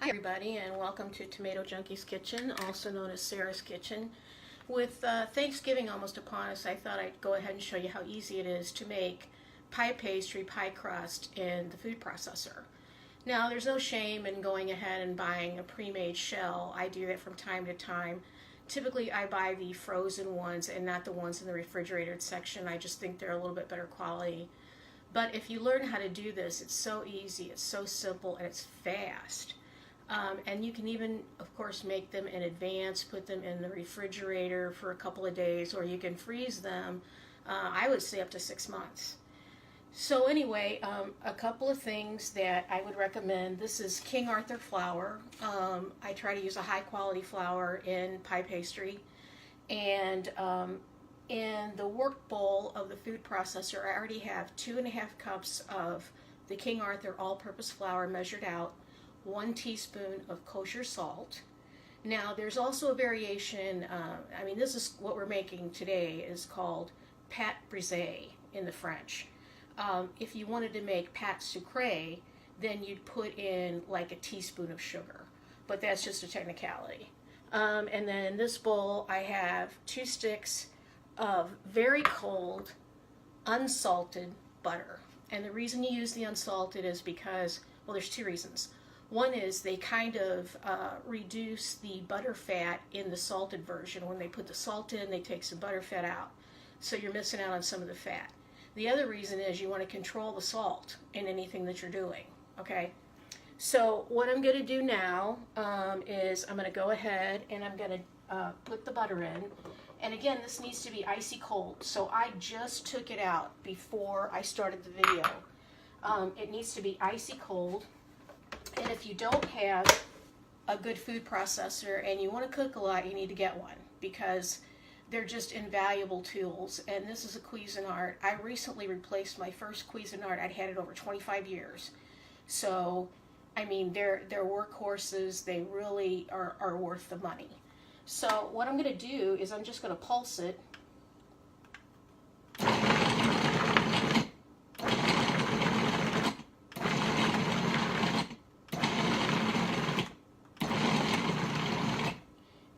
Hi everybody, and welcome to Tomato Junkie's Kitchen, also known as Sarah's Kitchen. With Thanksgiving almost upon us, I thought I'd go ahead and show you how easy it is to make pie pastry, pie crust in the food processor. Now, there's no shame in going ahead and buying a pre-made shell. I do that from time to time. Typically, I buy the frozen ones and not the ones in the refrigerated section. I just think they're a little bit better quality. But if you learn how to do this, it's so easy, it's so simple, and it's fast. And you can even, of course, make them in advance, put them in the refrigerator for a couple of days, or you can freeze them, I would say up to 6 months. So anyway, a couple of things that I would recommend. This is King Arthur flour. I try to use a high quality flour in pie pastry. And in the work bowl of the food processor, I already have 2.5 cups of the King Arthur all-purpose flour measured out, 1 teaspoon of kosher salt. Now, there's also a variation. This is what we're making today, is called pâte brisée in the French. If you wanted to make pâte sucrée, then you'd put in like a teaspoon of sugar, but that's just a technicality. And then in this bowl, I have 2 sticks of very cold, unsalted butter. And the reason you use the unsalted is because, well, there's 2 reasons. One is they kind of reduce the butter fat in the salted version. When they put the salt in, they take some butter fat out. So you're missing out on some of the fat. The other reason is you want to control the salt in anything that you're doing, okay? So what I'm going to do now is I'm going to go ahead and I'm going to put the butter in. And again, this needs to be icy cold. So I just took it out before I started the video. It needs to be icy cold. And if you don't have a good food processor and you want to cook a lot, you need to get one, because they're just invaluable tools. And this is a Cuisinart. I recently replaced my first Cuisinart. I'd had it over 25 years. So, I mean, they're workhorses. They really are worth the money. So what I'm going to do is I'm just going to pulse it.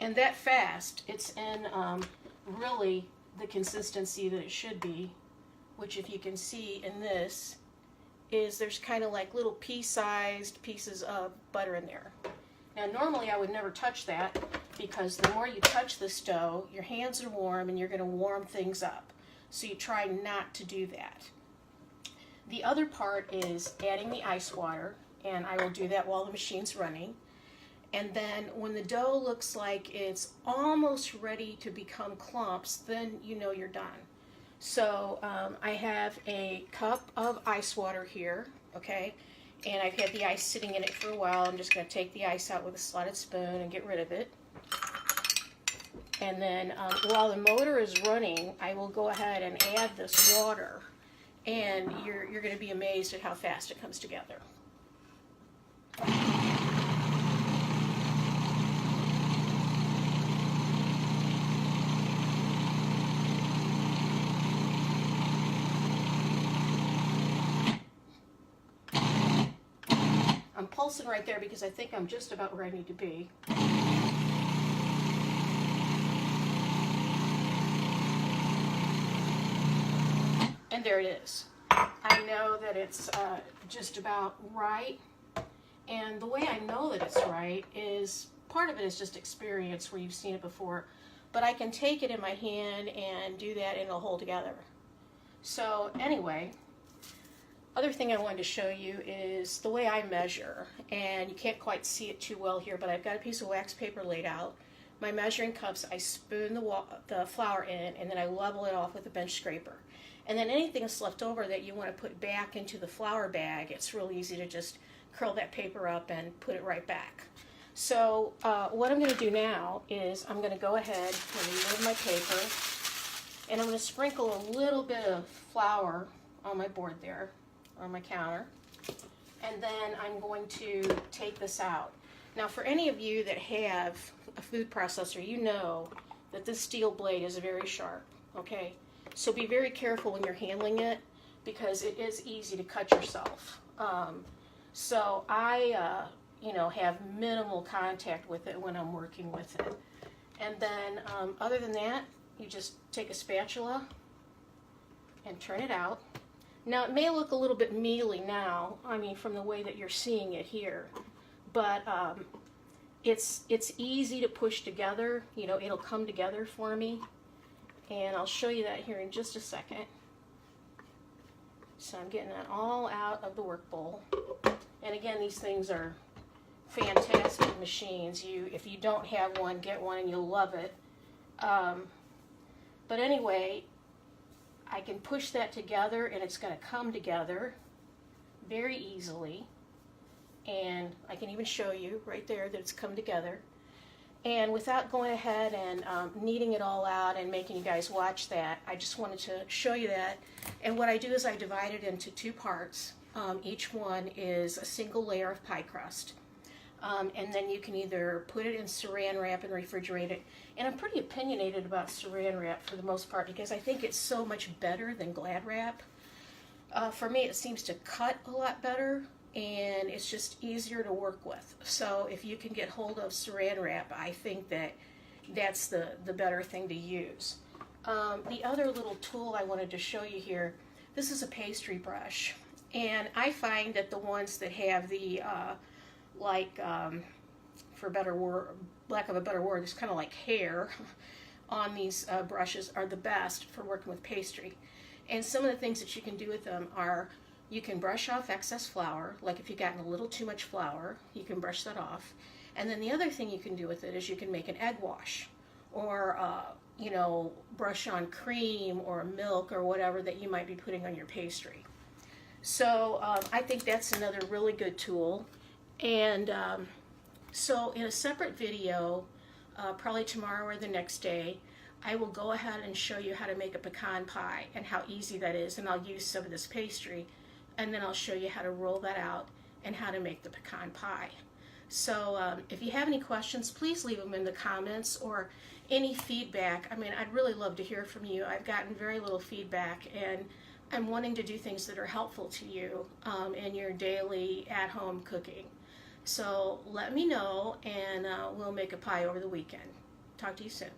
And that fast, it's in really the consistency that it should be, which, if you can see in this, is there's kind of like little pea-sized pieces of butter in there. Now, normally I would never touch that, because the more you touch the stove, your hands are warm and you're going to warm things up. So you try not to do that. The other part is adding the ice water, and I will do that while the machine's running. And then when the dough looks like it's almost ready to become clumps, then you know you're done. So I have a cup of ice water here, okay? And I've had the ice sitting in it for a while. I'm just going to take the ice out with a slotted spoon and get rid of it. And then while the motor is running, I will go ahead and add this water. And you're going to be amazed at how fast it comes together. I'm pulsing right there because I think I'm just about where I need to be. And there it is. I know that it's just about right. And the way I know that it's right is, part of it is just experience where you've seen it before. But I can take it in my hand and do that and it'll hold together. So anyway, other thing I wanted to show you is the way I measure. And you can't quite see it too well here, but I've got a piece of wax paper laid out. My measuring cups, I spoon the flour in, and then I level it off with a bench scraper. And then anything that's left over that you want to put back into the flour bag, it's real easy to just curl that paper up and put it right back. So what I'm going to do now is I'm going to go ahead and remove my paper, and I'm going to sprinkle a little bit of flour on my board there, on my counter, and then I'm going to take this out. Now, for any of you that have a food processor, you know that this steel blade is very sharp, okay? So be very careful when you're handling it, because it is easy to cut yourself. So I you know, have minimal contact with it when I'm working with it. And then other than that, you just take a spatula and turn it out. Now it may look a little bit mealy now, I mean from the way that you're seeing it here, but it's easy to push together. You know, it'll come together for me, and I'll show you that here in just a second. So I'm getting that all out of the work bowl. And again, these things are fantastic machines. If you don't have one, get one and you'll love it. But anyway, I can push that together and it's going to come together very easily. And I can even show you right there that it's come together. And without going ahead and kneading it all out and making you guys watch that, I just wanted to show you that. And what I do is I divide it into two parts. Each one is a single layer of pie crust. And then you can either put it in saran wrap and refrigerate it. And I'm pretty opinionated about saran wrap for the most part because I think it's so much better than Glad wrap. For me, it seems to cut a lot better, and it's just easier to work with. So if you can get hold of saran wrap, I think that that's the better thing to use. The other little tool I wanted to show you here, this is a pastry brush. And I find that the ones that have the, for lack of a better word, it's kind of like hair on these brushes are the best for working with pastry. And some of the things that you can do with them are, you can brush off excess flour, like if you've gotten a little too much flour, you can brush that off. And then the other thing you can do with it is you can make an egg wash, or you know, brush on cream or milk or whatever that you might be putting on your pastry. So I think that's another really good tool. And so in a separate video, probably tomorrow or the next day, I will go ahead and show you how to make a pecan pie and how easy that is. And I'll use some of this pastry, and then I'll show you how to roll that out and how to make the pecan pie. So if you have any questions, please leave them in the comments, or any feedback. I mean, I'd really love to hear from you. I've gotten very little feedback, and I'm wanting to do things that are helpful to you in your daily at-home cooking. So let me know, and we'll make a pie over the weekend. Talk to you soon.